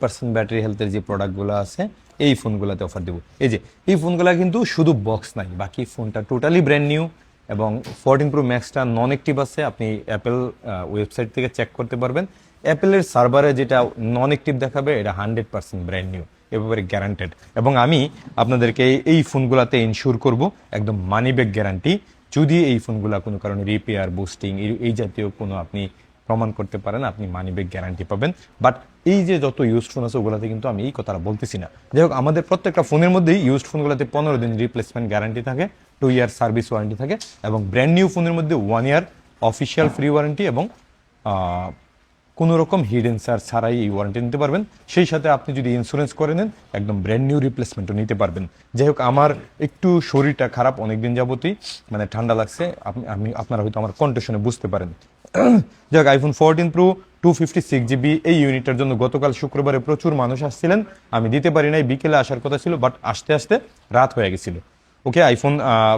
Percent battery হেলথের যে প্রোডাক্টগুলো আছে এই ফোনগুলোতে অফার দেবো। এই যে এই ফোনগুলো কিন্তু শুধু বক্স নাই, বাকি ফোনটা টোটালি ব্র্যান্ড নিউ এবং 14 প্রো ম্যাক্সটা নন অ্যাক্টিভ আছে। আপনি অ্যাপেল ওয়েবসাইট থেকে চেক করতে পারবেন। অ্যাপেলের সার্ভারে যেটা নন অ্যাক্টিভ দেখাবে এটা 100% ব্র্যান্ড নিউ, এভাবে গ্যারান্টেড। এবং আমি আপনাদেরকে এই ফোনগুলোতে ইনশিওর করব একদম মানি ব্যাক গ্যারান্টি। যদি এই ফোনগুলো কোনো কারণে রিপেয়ার, বুস্টিং এই জাতীয় কোনো আপনি প্রমাণ করতে পারেন, আপনি মানি ব্যাক গ্যারান্টি পাবেন। বাট এই যে যত ইউজড ফোন আছে ওগুলোতে কিন্তু আমি এই কথাটা বলতেছি না। যাই হোক, আমাদের প্রত্যেকটা ফোনের মধ্যেই ইউজড ফোনগুলোতে 15 দিন রিপ্লেসমেন্ট গ্যারান্টি থাকে, 2 ইয়ার সার্ভিস ওয়ারেন্টি থাকে, এবং ব্র্যান্ড নিউ ফোনের মধ্যে 1 ইয়ার অফিসিয়াল ফ্রি ওয়ারেন্টি এবং কোনো রকম হিডেন চার্জ ছাড়াই এই ওয়ারেন্টি নিতে পারবেন। সেই সাথে আপনি যদি ইন্স্যুরেন্স করে নেন একদম ব্র্যান্ড নিউ রিপ্লেসমেন্টও নিতে পারবেন। যাই হোক, আমার একটু শরীরটা খারাপ অনেকদিন যাবতই, মানে ঠান্ডা লাগছে, আপনারা হয়তো আমার কণ্ঠ শুনে বুঝতে পারেন। যাই হোক, আইফোন 14 প্রো 256GB এই ইউনিটের জন্য গতকাল শুক্রবারে প্রচুর মানুষ আসছিলেন, আমি দিতে পারি নাই, বিকেলে আসার কথা ছিল, বাট আসতে আসতে রাত হয়ে গেছিল। Okay, iPhone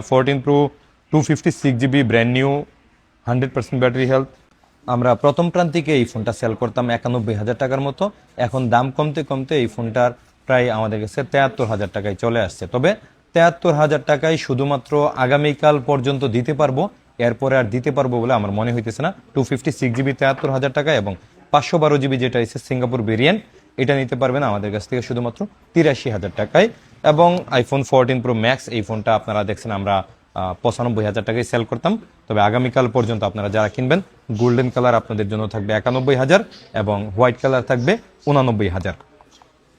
14 pro 256GB brand new 100% battery health. আমরা প্রথম প্রান্তিকে এই ফোনটা সেল করতাম 91,000 টাকার মতো, এখন দাম কমতে কমতে এই ফোনটার প্রায় আমাদের কাছে 73,000 টাকায় চলে আসছে। তবে 73,000 টাকায় শুধুমাত্র আগামীকাল পর্যন্ত দিতে পারবো, এরপরে আর দিতে পারবো বলে আমার মনে হইতেছে না। 256GB 73,000 টাকা এবং 512GB যেটা হচ্ছে সিঙ্গাপুর ভেরিয়েন্ট, এটা নিতে পারবেন আমাদের কাছ থেকে শুধুমাত্র 83,000 টাকায়। এবং আইফোন 14 প্রো ম্যাক্স এই ফোনটা আপনারা দেখছেন আমরা 95,000 টাকায় সেল করতাম। তবে আগামীকাল পর্যন্ত আপনারা যারা কিনবেন, গোল্ডেন কালার আপনাদের জন্য থাকবে 91,000 এবং হোয়াইট কালার থাকবে 89,000।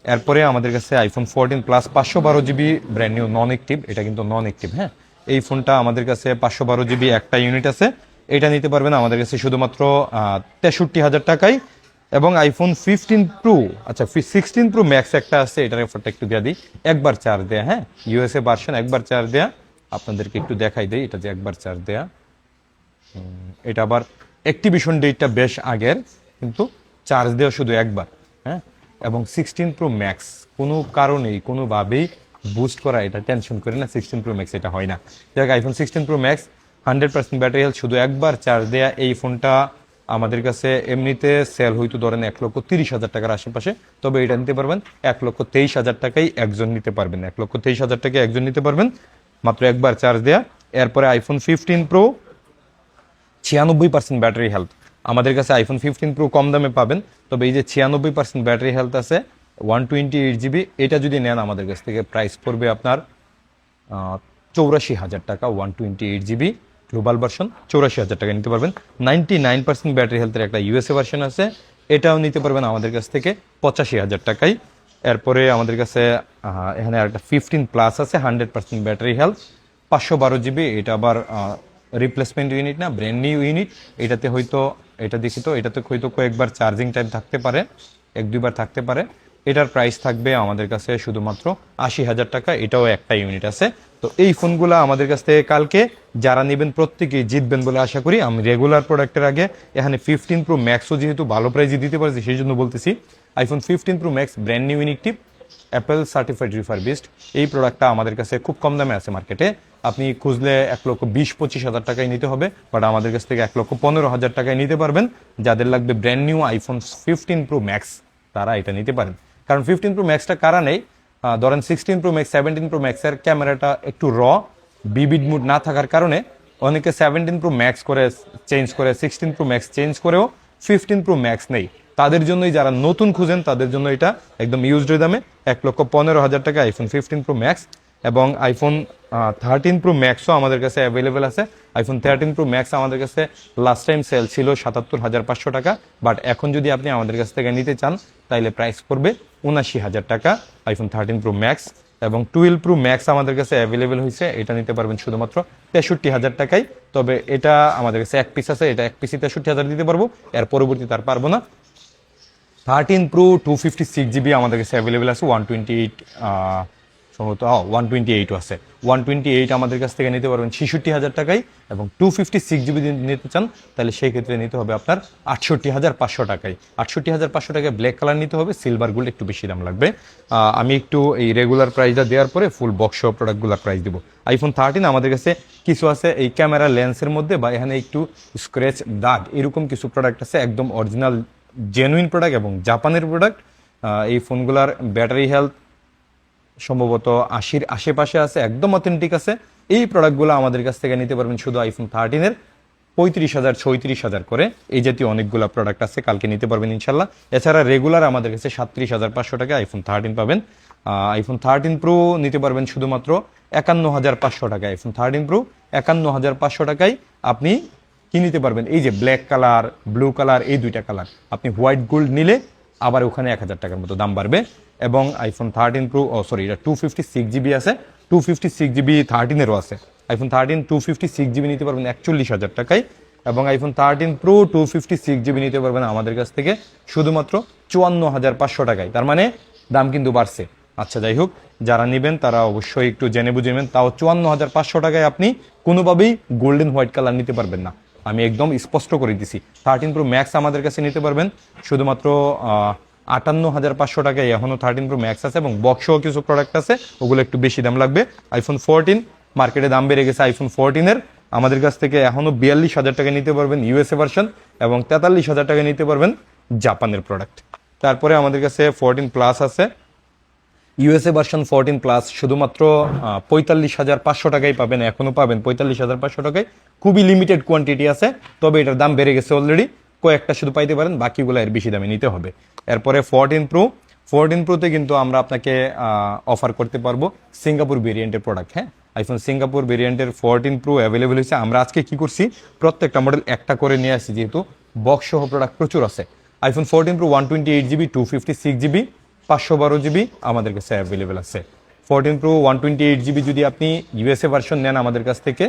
এরপরে আমাদের কাছে iPhone 14 plus 512GB brand new non active, এটা কিন্তু নন অ্যাক্টিভ। হ্যাঁ, এই ফোনটা আমাদের কাছে 512GB একটা ইউনিট আছে, এটা নিতে পারবেন আমাদের কাছে শুধুমাত্র 63,000 টাকায়। এবং আইফোন 15 প্রো, আচ্ছা 16 প্রো ম্যাক্স একটা আছে, এটার অফারটা একটু দিয়ে দিই। একবার চার্জ দেয়া, হ্যাঁ, ইউএসএ ভার্সন, একবার চার্জ দেয়া, আপনাদেরকে একটু দেখাই দেই। এটা যে একবার চার্জ দেয়া, এটা আবার অ্যাক্টিভেশন ডেটটা বেশ আগের, কিন্তু চার্জ দেওয়া শুধু একবার। হ্যাঁ, এবং 16 প্রো ম্যাক্স কোনো কারণেই কোনোভাবেই বুস্ট করা, এটা টেনশন করে না, 16 প্রো ম্যাক্স এটা হয় না। দেখ, iPhone 16 pro max 100% battery health, শুধু একবার চার্জ দেয়া। এই ফোনটা আমাদের কাছে এমনিতে সেল হইতো ধরেন 1,30,000 টাকার আশেপাশে, তবে এটা নিতে পারবেন 1,23,000 টাকাই একজন নিতে পারবেন, 1,23,000 টাকায় একজন নিতে পারবেন মাত্র একবার চার্জ দেয়া। এরপরে আইফোন 15 প্রো 96% ব্যাটারি হেলথ, আমাদের কাছে আইফোন 15 প্রো কম দামে পাবেন, তবে এই যে 96% ব্যাটারি হেলথ আছে 128GB, এটা যদি নেন আমাদের কাছ থেকে প্রাইস পড়বে আপনার 84,000 টাকা। 128GB গ্লোবাল ভার্সন 84,000 টাকা নিতে পারবেন। 99% ব্যাটারি হেলথের একটা ইউএসএ ভার্সন আছে, এটাও নিতে পারবেন আমাদের কাছ থেকে 85,000 টাকায়। এরপরে আমাদের কাছে এখানে একটা 15 প্লাস আছে 100% ব্যাটারি হেলথ 512GB, এটা আবার রিপ্লেসমেন্ট ইউনিট না, ব্র্যান্ড নিউ ইউনিট। এটাতে হয়তো, এটা দেখি তো, এটাতে হয়তো কয়েকবার চার্জিং টাইম থাকতে পারে, 1-2বার থাকতে পারে। এটার প্রাইস থাকবে আমাদের কাছে শুধুমাত্র 80,000 টাকা, এটাও একটা ইউনিট আছে। তো এই ফোনগুলো আমাদের কাছ থেকে কালকে যারা নেবেন প্রত্যেকেই জিতবেন বলে আশা করি। আমি রেগুলার প্রোডাক্টের আগে এখানে 15 প্রো ম্যাক্সও যেহেতু ভালো প্রাইসে দিতে পারছি সেই জন্য বলতেছি, iPhone 15 pro max brand new unit, Apple certified refurbished, এই প্রোডাক্টটা আমাদের কাছে খুব কম দামে আছে মার্কেটে। আপনি খুঁজলে 1,20,000-25,000 টাকায় নিতে হবে, বাট আমাদের কাছ থেকে 1,15,000 টাকায় নিতে পারবেন। যাদের লাগবে brand new iPhone 15 pro max তারা এটা নিতে পারেন। কারণ 15 প্রো ম্যাক্সটা কারা নেই, ধরেন 16 প্রো ম্যাক্স, 17 প্রো ম্যাক্সের ক্যামেরাটা একটু বিবিড মুড না থাকার কারণে অনেকে 17 প্রো ম্যাক্স করে চেঞ্জ করে, 16 প্রো ম্যাক্স চেঞ্জ করেও 15 প্রো ম্যাক্স নেই। তাদের জন্যই, যারা নতুন খুঁজেন তাদের জন্য এটা একদম ইউজড দামে 1,15,000 টাকা আইফোন 15 প্রো ম্যাক্স। এবং আইফোন 13 প্রো ম্যাক্সও আমাদের কাছে অ্যাভেলেবেল আছে। আইফোন 13 প্রো ম্যাক্স আমাদের কাছে লাস্ট টাইম সেল ছিল 77,500 টাকা, বাট এখন যদি আপনি আমাদের কাছ থেকে নিতে চান তাইলে প্রাইস পড়বে 79,000 টাকা আইফোন 13 প্রো ম্যাক্স। এবং 12 প্রো ম্যাক্স আমাদের কাছে অ্যাভেলেবেল হয়েছে, এটা নিতে পারবেন শুধুমাত্র 63,000 টাকায়। তবে এটা আমাদের কাছে এক পিস আছে, এটা এক পিসই 63,000 দিতে পারবো, এর পরবর্তীতে আর পারবো না। 13 প্রো 256GB আমাদের কাছে অ্যাভেলেবেল আছে, 128 সম্ভবত 128 আছে, 128 আমাদের কাছ থেকে নিতে পারবেন 66,000 টাকায়। এবং 256GB নিতে চান তাহলে সেই ক্ষেত্রে নিতে হবে আপনার 68,500 টাকায়। 68,500 টাকায় ব্ল্যাক কালার নিতে হবে, সিলভার গোল্ড একটু বেশি দাম লাগবে। আমি একটু এই রেগুলার প্রাইসটা দেওয়ার পরে ফুল বক্স প্রোডাক্টগুলোর প্রাইস দিব। আইফোন 13 আমাদের কাছে কিছু আছে এই ক্যামেরা লেন্সের মধ্যে বা এখানে একটু স্ক্র্যাচ দাগ এরকম কিছু প্রোডাক্ট আছে, একদম অরিজিনাল জেনুইন প্রোডাক্ট এবং জাপানের প্রোডাক্ট, এই ফোনগুলার ব্যাটারি হেলথ সম্ভবত 80-র আশেপাশে আছে, একদম অথেন্টিক আছে। এই প্রোডাক্টগুলো আমাদের কাছ থেকে নিতে পারবেন শুধু আইফোন 13-এর 35,000 36,000 করে। এই জাতীয় অনেকগুলো প্রোডাক্ট আছে, কালকে নিতে পারবেন ইনশাল্লাহ। এছাড়া রেগুলার আমাদের কাছে 37,500 টাকা আইফোন 13 পাবেন। আইফোন 13 প্রো নিতে পারবেন শুধুমাত্র 51,500 টাকায়। আইফোন 13 প্রো 51,500 টাকায় আপনি কি নিতে পারবেন, এই যে ব্ল্যাক কালার, ব্লু কালার, এই দুইটা কালার। আপনি হোয়াইট গোল্ড নিলে আবার ওখানে 1,000 টাকার মতো দাম বাড়বে। এবং আইফোন 13 প্রো সরি, এটা 256GB আছে, 256GB 13-এরও আছে। আইফোন 13 256GB নিতে পারবেন 41,000 টাকায়। এবং আইফোন 13 প্রো 256GB নিতে পারবেন আমাদের কাছ থেকে শুধুমাত্র 54,500 টাকায়। তার মানে দাম কিন্তু বাড়ছে। আচ্ছা যাই হোক, যারা নেবেন তারা অবশ্যই একটু জেনে বুঝে নেবেন। তাও 54,500 টাকায় আপনি কোনোভাবেই গোল্ডেন হোয়াইট কালার নিতে পারবেন না, আমি একদম স্পষ্ট করে দিছি। 13 প্রো ম্যাক্স আমাদের কাছে নিতে পারবেন শুধুমাত্র 58,500 টাকায়। এখনও 13 প্রো ম্যাক্স আছে এবং বক্সও কিছু প্রোডাক্ট আছে, ওগুলো একটু বেশি দাম লাগবে। আইফোন 14 মার্কেটে দাম বেড়ে গেছে। আইফোন 14-এর আমাদের কাছ থেকে এখনও 42,000 টাকা নিতে পারবেন ইউএসএ ভার্সন, এবং 43,000 টাকা নিতে পারবেন জাপানের প্রোডাক্ট। তারপরে আমাদের কাছে 14 প্লাস আছে, ইউএসএ ভার্সন 14 প্লাস শুধুমাত্র 45,500 টাকায় পাবেন। এখনও পাবেন 45,500 টাকায়, খুবই লিমিটেড কোয়ান্টিটি আছে, তবে এটার দাম বেড়ে গেছে অলরেডি, কয়েকটা শুধু পাইতে পারেন, বাকিগুলো এর বেশি দামে নিতে হবে। এরপরে 14 প্রোতে কিন্তু আমরা আপনাকে অফার করতে পারবো সিঙ্গাপুর ভেরিয়েন্টের প্রোডাক্ট। হ্যাঁ, আইফোন সিঙ্গাপুর ভেরিয়েন্টের 14 প্রো অ্যাভেলেবেল হয়েছে। আমরা আজকে কি করছি, প্রত্যেকটা মডেল একটা করে নিয়ে আসছি, যেহেতু বক্স সহ প্রোডাক্ট প্রচুর আছে। IPhone 14 pro 128GB 256GB 512GB আমাদের কাছে অ্যাভেলেবেল আছে। 14 প্রো 128GB যদি আপনি ইউএসএ ভার্সন নেন আমাদের কাছ থেকে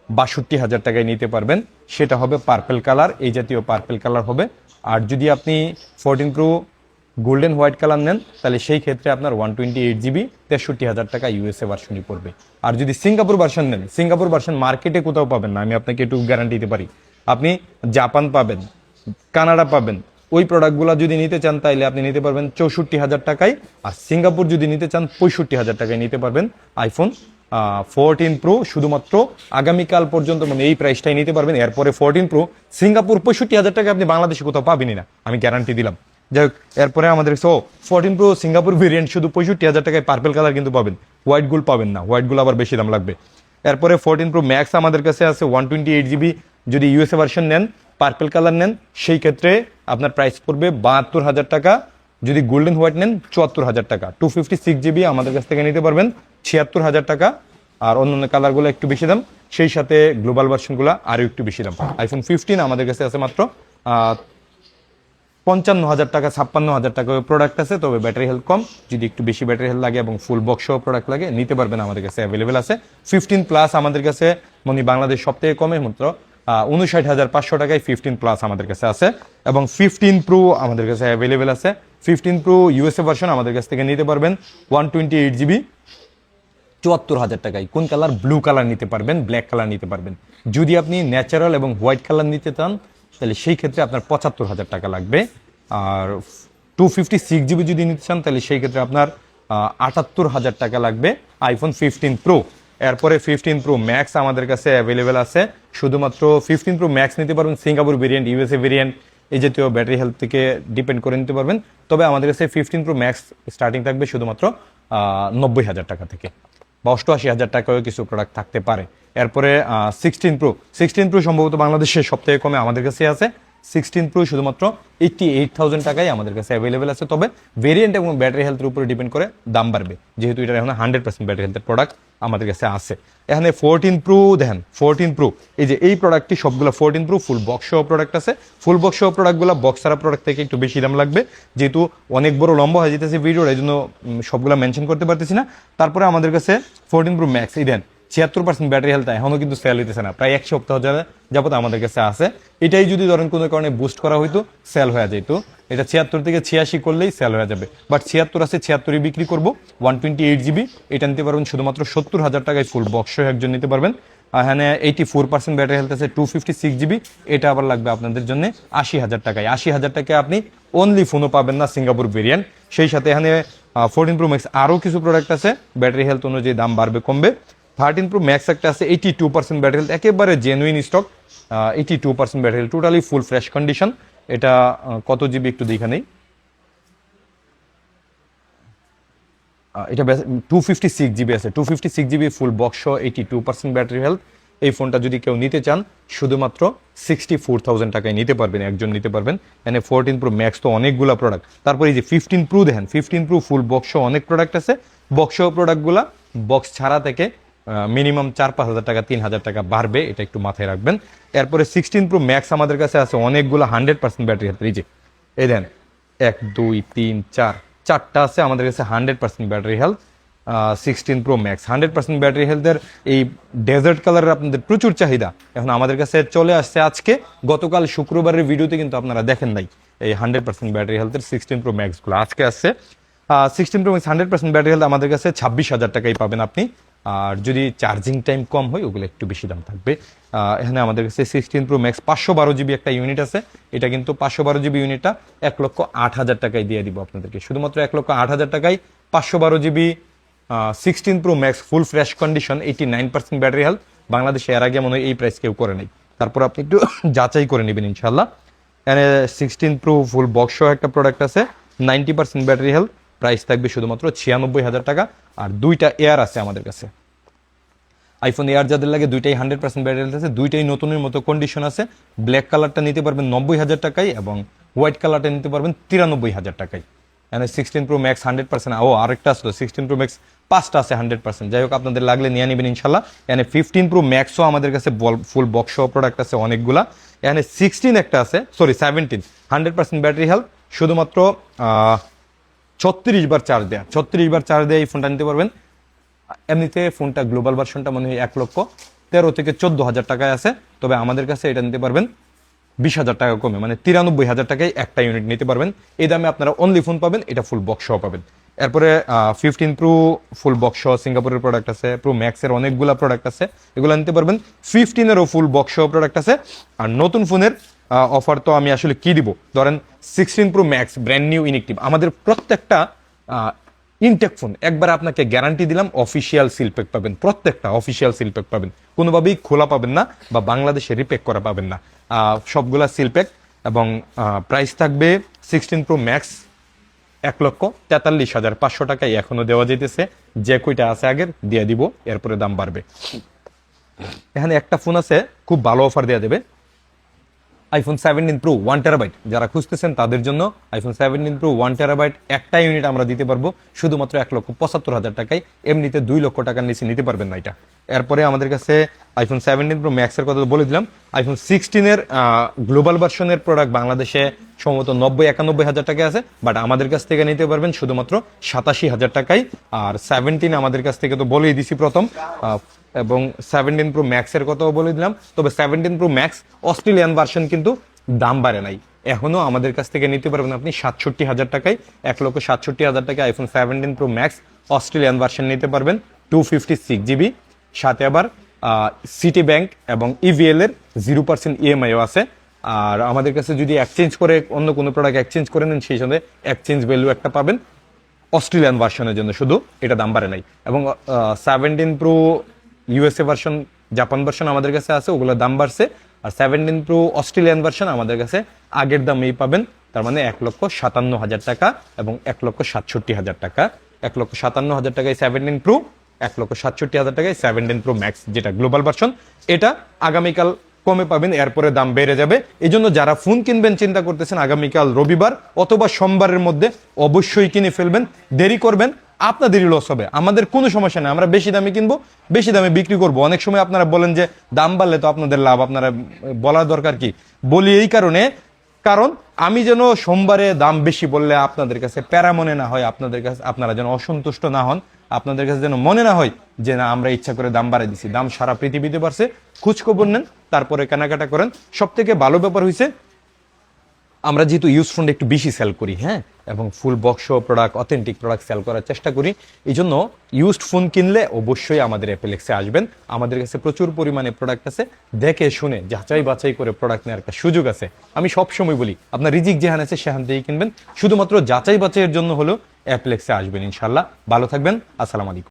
62,000 টাকায় নিতে পারবেন, সেটা হবে পার্পেল কালার, এই জাতীয় পার্পেল কালার হবে। আর যদি আপনি 14 প্রো গোল্ডেন হোয়াইট কালার নেন তাহলে সেই ক্ষেত্রে আপনার 128GB 63,000 টাকা ইউএসএ ভার্সনই পড়বে। আর যদি সিঙ্গাপুর ভার্সন নেন, সিঙ্গাপুর ভার্সন মার্কেটে কোথাও পাবেন না, আমি আপনাকে একটু গ্যারান্টি দিতে পারি। আপনি জাপান পাবেন, কানাডা পাবেন। ওই প্রোডাক্টগুলো যদি নিতে চান তাহলে আপনি নিতে পারবেন 64,000 টাকায়, আর সিঙ্গাপুর যদি নিতে চান 65,000 টাকায় নিতে পারবেন আইফোন 14 প্রো। শুধুমাত্র আগামীকাল পর্যন্ত মানে এই প্রাইসটাই নিতে পারবেন। এরপরে 14 প্রো সিঙ্গাপুর 65,000 টাকা আপনি বাংলাদেশে কোথাও পাবেনই না, আমি গ্যারান্টি দিলাম। যাই হোক, এরপরে আমাদের 14 প্রো সিঙ্গাপুর ভেরিয়েন্ট শুধু 65,000 টাকায় পার্পেল কালার কিন্তু পাবেন, হোয়াইট গোল্ড পাবেন না, হোয়াইট গোল্ড আবার বেশি দাম লাগবে। এরপরে 14 প্রো ম্যাক্স আমাদের কাছে আছে 128GB, যদি ইউএসএ ভার্সন নেন পার্পেল কালার নেন সেই ক্ষেত্রে আপনার প্রাইস পড়বে 72,000 টাকা। যদি গোল্ডেন হোয়াইট নেন 74,000 টাকা। 256GB আমাদের কাছ থেকে নিতে পারবেন 76,000 টাকা। আর অন্যান্য কালারগুলো একটু বেশি দাম, সেই সাথে গ্লোবাল ভার্সনগুলো আরও একটু বেশি দাম। আইফোন 15 আমাদের কাছে আছে মাত্র 55,000 টাকা 56,000 টাকা প্রোডাক্ট আছে, তবে ব্যাটারি হেলথ কম। যদি একটু বেশি ব্যাটারি হেলথ লাগে এবং ফুল বক্স সহ প্রোডাক্ট লাগে নিতে পারবেন, আমাদের কাছে অ্যাভেলেবেল আছে। 15 প্লাস আমাদের কাছে মানে বাংলাদেশ সবথেকে কমে মাত্র 59,500 টাকায় 15 প্লাস আমাদের কাছে আছে। এবং 15 প্রো আমাদের কাছে অ্যাভেলেবেল আছে। 15 প্রো ইউএসএ ভার্সন আমাদের কাছ থেকে নিতে পারবেন 128GB 74,000 টাকায়। কোন কালার? ব্লু কালার নিতে পারবেন, ব্ল্যাক কালার নিতে পারবেন। যদি আপনি ন্যাচারাল এবং হোয়াইট কালার নিতে চান তাহলে সেই ক্ষেত্রে আপনার 75,000 টাকা লাগবে। আর 256GB যদি নিতে চান তাহলে সেই ক্ষেত্রে আপনার 78,000 টাকা লাগবে আইফোন 15 প্রো। এরপরে 15 প্রো ম্যাক্স আমাদের কাছে অ্যাভেলেবেল আছে। শুধুমাত্র 15 প্রো ম্যাক্স নিতে পারবেন সিঙ্গাপুর ভেরিয়েন্ট, ইউএসএ ভেরিয়েন্ট, এই জাতীয় ব্যাটারি হেলথ থেকে ডিপেন্ড করে নিতে পারবেন। তবে আমাদের কাছে 15 প্রো ম্যাক্স স্টার্টিং থাকবে শুধুমাত্র 90,000 টাকা থেকে, বা 88,000 টাকায়ও কিছু প্রোডাক্ট থাকতে পারে। এরপরে 16 প্রো সম্ভবত বাংলাদেশে সবথেকে কমে আমাদের কাছে আছে। 16 প্রো শুধুমাত্র 88,000 টাকায় আমাদের কাছে অ্যাভেলেবেল আছে। তবে ভেরিয়েন্ট এবং ব্যাটারি হেলথের উপরে ডিপেন্ড করে দাম বাড়বে, যেহেতু এটা এখন 100% ব্যাটারি হেলথের প্রোডাক্ট আমাদের কাছে আছে। এখানে 14 প্রো দেখেন, 14 প্রো এই যে এই প্রোডাক্টটি সবগুলো 14 প্রো ফুল বক্স সহ প্রোডাক্ট আছে। ফুল বক্স সহ প্রোডাক্টগুলো বক্স ছাড়া প্রোডাক্ট থেকে একটু বেশি দাম লাগবে, যেহেতু অনেক বড় লম্বা হয়ে যেতেছে ভিডিওর, এই জন্য সবগুলো মেনশন করতে পারতেছি না। তারপরে আমাদের কাছে 14 প্রো ম্যাক্স এই দেন 76% ব্যাটারি হেলথ এখনও কিন্তু সেল হইতেছে না, প্রায় 1 সপ্তাহ যাবত আমাদের কাছে আছে। এটাই যদি ধরেন কোনো কারণে বুস্ট করা হইতো সেল হয়ে যেত, এটা 76 থেকে 86 করলেই সেল হয়ে যাবে। বাট 76 আছে, 76ই বিক্রি করবো। 128GB এটা নিতে পারবেন শুধুমাত্র 70,000 টাকায় ফুল বক্স একজন নিতে পারবেন। এখানে 84% ব্যাটারি হেলথ আছে। 256GB এটা আবার লাগবে আপনাদের জন্য 80,000 টাকায়। 80,000 টাকায় আপনি অনলি ফোনও পাবেন না সিঙ্গাপুর ভেরিয়েন্ট। সেই সাথে এখানে 14 প্রো ম্যাক্স আরও কিছু প্রোডাক্ট আছে, ব্যাটারি হেলথ অনুযায়ী দাম বাড়বে কমবে। 13 প্রো ম্যাক্স একটা আছে 82% ব্যাটারি হেলথ, একেবারে genuine stock. 82% battery health, totally full fresh condition. এটা কত জিবি একটু দেখে নেই, এটা 256 জিবি আছে, 256 GB full box, 82% battery health. এই ফোনটা যদি কেউ নিতে চান শুধুমাত্র 64,000 টাকায় নিতে পারবেন, একজন নিতে পারবেন। এখানে 14 প্রো ম্যাক্স তো অনেকগুলো প্রোডাক্ট, তারপরে এই যে 15 প্রো দেখেন, 15 প্রো ফুল বক্স অনেক প্রোডাক্ট আছে। বক্স প্রোডাক্টগুলা বক্স ছাড়া থেকে মিনিমাম 4-5 হাজার টাকা, 3,000 টাকা বাড়বে, এটা একটু মাথায় রাখবেন। এরপরে 16 প্রো ম্যাক্স আমাদের কাছে আছে অনেকগুলো 100% ব্যাটারি হেলথ। এই যে এই দেন 1 2 3 4 চারটা আছে আমাদের কাছে 100% battery health. 16 pro max 100% battery হেলথের এই ডেজার্ট কালারের আপনাদের প্রচুর চাহিদা, এখন আমাদের কাছে চলে আসছে আজকে। গতকাল শুক্রবারের ভিডিওতে কিন্তু আপনারা দেখেন নাই এই 100% ব্যাটারি হেলথের 16 প্রো ম্যাক্সগুলো, আজকে আসছে। 16 প্রো ম্যাক্স 100% ব্যাটারি হেলথ আমাদের কাছে 26,000 টাকাই পাবেন আপনি। আর যদি চার্জিং টাইম কম হয় ওগুলো একটু বেশি দাম থাকবে। এখানে আমাদের কাছে 16 প্রো ম্যাক্স 512 জিবি একটা ইউনিট আছে, এটা কিন্তু 512 জিবি ইউনিটটা 1,08,000 টাকায় দিয়ে দিব আপনাদেরকে, শুধুমাত্র 1,08,000 টাকায় 512 GB 16 pro max full fresh condition, 89% battery health. বাংলাদেশে এর আগে মনে হয় এই প্রাইস কেউ করে নাই, তারপর আপনি একটু যাচাই করে নেবেন ইনশাল্লাহ। এখানে 16 প্রো ফুল বক্স একটা প্রোডাক্ট আছে, 90% ব্যাটারি হেলথ, প্রাইস থাকবে শুধুমাত্র 96,000 টাকা। আর দুইটা এয়ার আছে আমাদের কাছে, আইফোন এয়ার যাদের লাগে দুইটাই 100% ব্যাটারি হেলথ আছে, দুইটাই নতুনের মতো কন্ডিশন আছে। ব্ল্যাক কালারটা নিতে পারবেন 90,000 টাকায় এবং হোয়াইট কালারটা নিতে পারবেন 93,000 টাকায়। এখানে 16 প্রো ম্যাক্স 100%, আরেকটা আসলো 16 প্রো ম্যাক্স 5টা আছে 100%, যাই হোক আপনাদের লাগলে নিয়ে নেবেন ইনশাল্লাহ। এখানে 15 প্রো ম্যাক্সও আমাদের কাছে ফুল বক্স প্রোডাক্ট আছে অনেকগুলা। এখানে 16 একটা আছে, সরি 17 100% ব্যাটারি হেলথ, শুধুমাত্র 36 বার চার্জ দেয়া, 36 বার চার্জ দেয়া এই ফোনটা নিতে পারবেন। এমনিতে ফোনটা গ্লোবাল ভার্সনটা মনে হয় 1,13,000 থেকে 14,000 টাকায় আছে, তবে আমাদের কাছে এটা নিতে পারবেন 20,000 টাকা কমে, মানে 93,000 টাকায় একটা ইউনিট নিতে পারবেন। এই দামে আপনারা অনলি ফোন পাবেন, এটা ফুল বক্স পাবেন। এরপরে 15 প্রো ফুল বক্স সিঙ্গাপুরের প্রোডাক্ট আছে, প্রো ম্যাক্সের অনেকগুলো প্রোডাক্ট আছে, এগুলো নিতে পারবেন। 15-এরও ফুল বক্স প্রোডাক্ট আছে। আর নতুন ফোনের অফার তো আমি আসলে কি দিব, ধরেন 16 pro max brand new inactive, আমাদের প্রত্যেকটা ইনটেক ফোন একবার আপনাকে গ্যারান্টি দিলাম অফিসিয়াল সিল প্যাক পাবেন, প্রত্যেকটা অফিসিয়াল সিল প্যাক পাবেন, কোনোভাবেই খোলা পাবেন না বা বাংলাদেশে রিপ্যাক করা পাবেন না, সবগুলা সিল প্যাক। এবং প্রাইস থাকবে 16 প্রো ম্যাক্স 1,43,500 টাকায় এখনো দেওয়া যেতেছে, যে কইটা আছে আগের দিয়ে দিব, এরপরে দাম বাড়বে। এখানে একটা ফোন আছে খুব ভালো অফার দেওয়া দেবে, আইফোন 17 প্রো 1 টেরাবাইট যারা খুঁজতেছেন তাদের জন্য আইফোন 17 প্রো 1 টেরাবাইট একটা ইউনিট আমরা দিতে পারবো শুধুমাত্র 1,75,000 টাকায়, এমনিতে 2 লক্ষ টাকার নিচে নিতে পারবেন না এটা। এরপরে আমাদের কাছে আইফোন 17 প্রো ম্যাক্সের কথা বলে দিলাম। আইফোন 16-এর গ্লোবাল ভার্সনের প্রোডাক্ট বাংলাদেশে সম্ভবত 90-91,000 টাকায় আছে, বাট আমাদের কাছ থেকে নিতে পারবেন শুধুমাত্র 87,000 টাকায়। আর 17 আমাদের কাছ থেকে তো বলেই দিছি প্রথম, এবং 17 প্রো ম্যাক্সের কথাও বলে দিলাম। তবে 17 প্রো ম্যাক্স অস্ট্রেলিয়ান ভার্সন কিন্তু দাম বাড়ে নাই, এখনো আমাদের কাছ থেকে নিতে পারবেন আপনি 67,000 টাকায়, 1,67,000 টাকায় iPhone 17 pro max Australian version নিতে পারবেন 256 জিবি, সাথে আবার সিটি ব্যাংক এবং ইভিএল এর 0% ইএমআইও আছে। আর আমাদের কাছে যদি এক্সচেঞ্জ করে অন্য কোনো প্রোডাক্ট এক্সচেঞ্জ করে নেন সেই সঙ্গে এক্সচেঞ্জ ভ্যালু একটা পাবেন অস্ট্রেলিয়ান ভার্সনের জন্য, শুধু এটা দাম বাড়ে নাই। এবং 17 pro USA version, Japan version আমাদের কাছে আছে, ওগুলোর দাম বাড়ছে। আর 17 প্রো অস্ট্রেলিয়ান ভার্সন আমাদের কাছে আগের দামেই পাবেন, তার মানে 1,57,000 টাকা এবং 1,67,000 টাকা। 1,57,000 টাকায় 17 প্রো, 1,67,000 টাকায় 17 প্রো ম্যাক্স যেটা গ্লোবাল ভার্সন, এটা আগামীকাল কমে পাবেন, এরপরে দাম বেড়ে যাবে। এই জন্য যারা ফোন কিনবেন চিন্তা করতেছেন আগামীকাল রবিবার অথবা সোমবারের মধ্যে অবশ্যই কিনে ফেলবেন, দেরি করবেন আপনাদেরই লস হবে, আমাদের কোনো সমস্যা নেই, আমরা বেশি দামে কিনবো বেশি দামে বিক্রি করবো। অনেক সময় আপনারা বলেন যে দাম বাড়লে তো আপনাদের লাভ, আপনারা বলার দরকার কি, বলি এই কারণে, কারণ আমি যেন সোমবারে দাম বেশি বললে আপনাদের কাছে প্যারা মনে না হয়, আপনাদের কাছে আপনারা যেন অসন্তুষ্ট না হন, আপনাদের কাছে যেন মনে না হয় যে না আমরা ইচ্ছা করে দাম বাড়াই দিছি। দাম সারা পৃথিবীতে বাড়ছে, খোঁজখবর নেন তারপরে কেনাকাটা করেন। সব থেকে ভালো ব্যাপার হয়েছে আমরা যেহেতু ইউজ ফোন একটু বেশি সেল করি, হ্যাঁ, এবং full box product authentic product sale করার চেষ্টা করি, এই জন্য ইউজড ফোন কিনলে অবশ্যই আমাদের অ্যাপেলেক্সে আসবেন। আমাদের কাছে প্রচুর পরিমাণে প্রোডাক্ট আছে, দেখে শুনে যাচাই বাছাই করে প্রোডাক্ট নেওয়ার একটা সুযোগ আছে। আমি সবসময় বলি আপনার রিজিক যেখানে আছে সেখান থেকেই কিনবেন, শুধুমাত্র যাচাই বাছাইয়ের জন্য হলেও অ্যাপেলেক্সে আসবেন ইনশাল্লাহ। ভালো থাকবেন, আসসালামু আলাইকুম।